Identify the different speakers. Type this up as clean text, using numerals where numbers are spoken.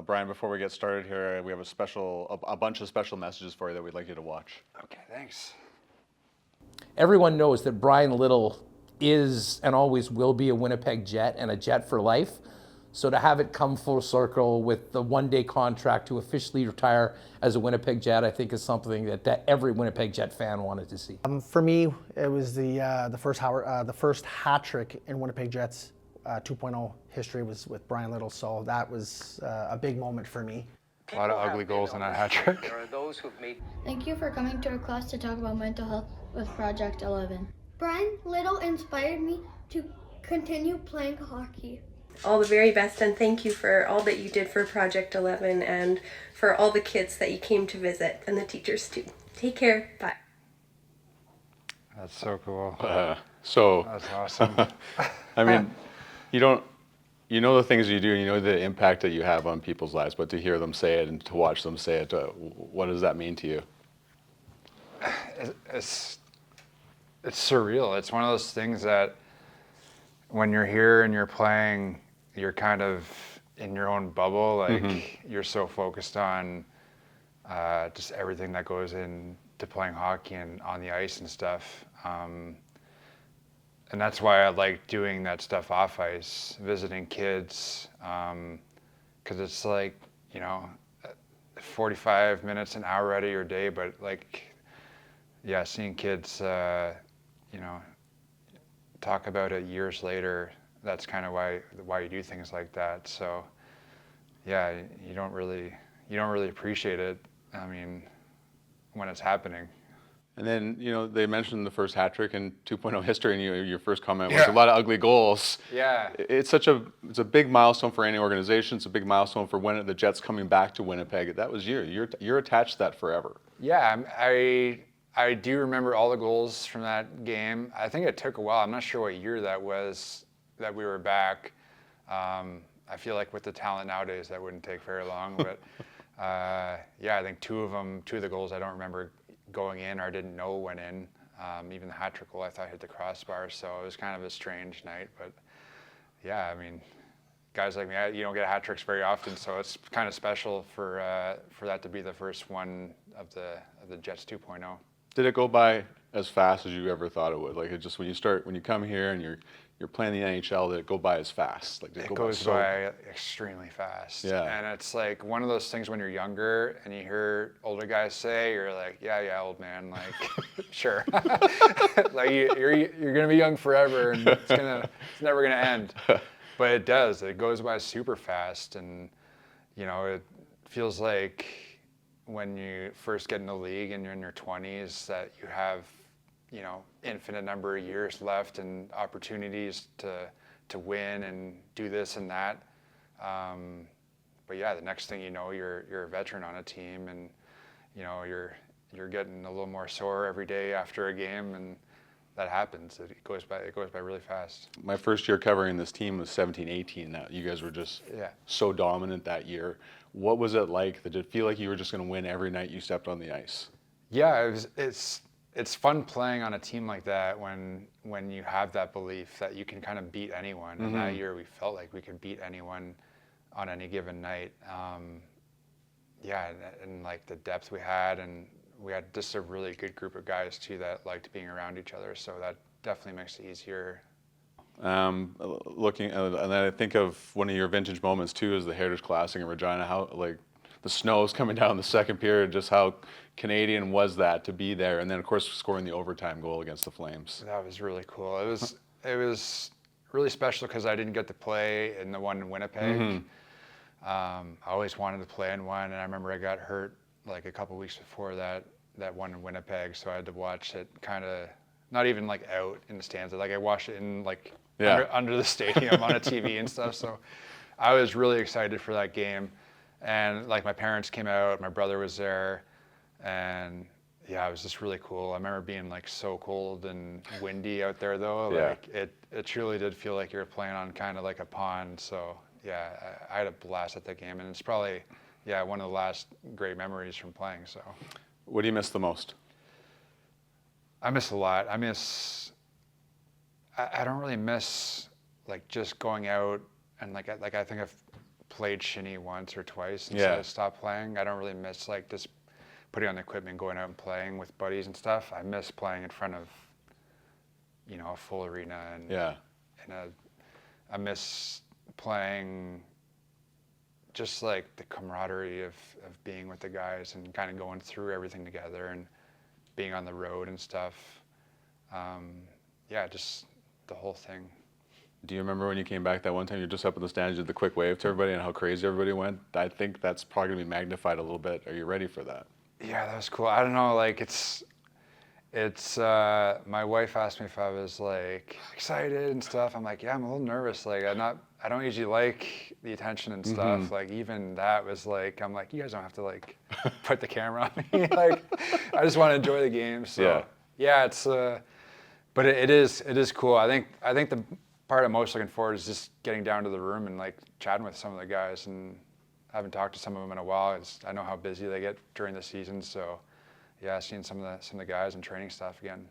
Speaker 1: Bryan, before we get started here, we have a bunch of special messages for you that we'd like you to watch.
Speaker 2: Okay, thanks.
Speaker 3: Everyone knows that Bryan Little is and always will be a Winnipeg Jet and a Jet for life. So to have it come full circle with the one-day contract to officially retire as a Winnipeg Jet, I think is something that every Winnipeg Jet fan wanted to see.
Speaker 4: For me, it was the first hat trick in Winnipeg Jets 2.0 history was with Bryan Little, so that was a big moment for me.
Speaker 2: A lot of ugly goals in that hat trick.
Speaker 5: There are those who've made.
Speaker 6: Thank you for coming to our class to talk about mental health with Project 11.
Speaker 7: Bryan Little inspired me to continue playing hockey.
Speaker 8: All the very best, and thank you for all that you did for Project 11 and for all the kids that you came to visit and the teachers too. Take care. Bye.
Speaker 2: That's so cool.
Speaker 1: That's
Speaker 2: awesome.
Speaker 1: I mean, you know the things you do, you know the impact that you have on people's lives, but to hear them say it and to watch them say it, what does that mean to you?
Speaker 2: It's surreal. It's one of those things that when you're here and you're playing, you're kind of in your own bubble. Like you're so focused on just everything that goes into playing hockey and on the ice and stuff. And that's why I like doing that stuff off ice, visiting kids, because it's like, 45 minutes, an hour out of your day, but seeing kids, talk about it years later, that's kind of why you do things like that. So, yeah, you don't really appreciate it. I mean, when it's happening.
Speaker 1: And then, they mentioned the first hat trick in 2.0 history, and your first comment was a lot of ugly goals.
Speaker 2: Yeah.
Speaker 1: It's a big milestone for any organization. It's a big milestone for when the Jets coming back to Winnipeg. That was you. You're attached to that forever.
Speaker 2: Yeah, I do remember all the goals from that game. I think it took a while. I'm not sure what year that was that we were back. I feel like with the talent nowadays, that wouldn't take very long. But I think two of the goals I don't remember going in or didn't know went in. Even the hat trick goal I thought hit the crossbar, so it was kind of a strange night. But yeah, I mean, guys like me, you don't get hat tricks very often, so it's kind of special for that to be the first one of the Jets 2.0.
Speaker 1: Did it go by as fast as you ever thought it would? Like it just when you come here and you're playing the NHL, did it go by as fast? Like
Speaker 2: it goes by extremely fast.
Speaker 1: Yeah.
Speaker 2: And it's like one of those things when you're younger and you hear older guys say, you're like, yeah, old man, like, sure. Like you're gonna be young forever, and it's never gonna end. But it does. It goes by super fast, and it feels like when you first get in the league and you're in your 20s that you have infinite number of years left and opportunities to win and do this and that. But yeah, the next thing you know, you're a veteran on a team, and you're getting a little more sore every day after a game, and that happens. It goes by really fast.
Speaker 1: My first year covering this team was 17-18. Now you guys were just so dominant that year. What was it like? Did it feel like you were just going to win every night you stepped on the ice?
Speaker 2: Yeah, it's fun playing on a team like that when you have that belief that you can kind of beat anyone. And that year we felt like we could beat anyone on any given night. And like the depth we had, and we had just a really good group of guys too that liked being around each other. So that definitely makes it easier.
Speaker 1: Looking, and then I think of one of your vintage moments too is the Heritage Classic in Regina. How the snow's coming down in the second period, just how Canadian was that to be there, and then of course scoring the overtime goal against the Flames.
Speaker 2: That was really cool. It was really special because I didn't get to play in the one in Winnipeg. I always wanted to play in one, and I remember I got hurt like a couple weeks before that one in Winnipeg, so I had to watch it kind of not even like out in the stands. Like I watched it in under the stadium on a TV and stuff. So I was really excited for that game. And like my parents came out, my brother was there, and yeah, it was just really cool. I remember being like so cold and windy out there though. Like it truly did feel like you were playing on kind of like a pond. So yeah, I had a blast at that game, and it's probably one of the last great memories from playing. So
Speaker 1: what do you miss the most?
Speaker 2: I miss a lot. I don't really miss like just going out and like I think I've played shinny once or twice and so I stopped playing. I don't really miss like just putting on the equipment, going out and playing with buddies and stuff. I miss playing in front of, you know, a full arena and I miss playing just like the camaraderie of being with the guys and kind of going through everything together and being on the road and stuff. Just the whole thing.
Speaker 1: Do you remember when you came back that one time? You're just up in the stands, you did the quick wave to everybody, and how crazy everybody went. I think that's probably gonna be magnified a little bit. Are you ready for that?
Speaker 2: Yeah, that was cool. I don't know, like it's. My wife asked me if I was like excited and stuff. I'm like, yeah, I'm a little nervous. Like I don't usually like the attention and stuff. Like even that was like, I'm like, you guys don't have to like put the camera on me. Like I just want to enjoy the game. So yeah, it's. But it is cool. I think the part I'm most looking forward is just getting down to the room and like chatting with some of the guys, and I haven't talked to some of them in a while. I know how busy they get during the season, so yeah, seeing some of the guys and training stuff again.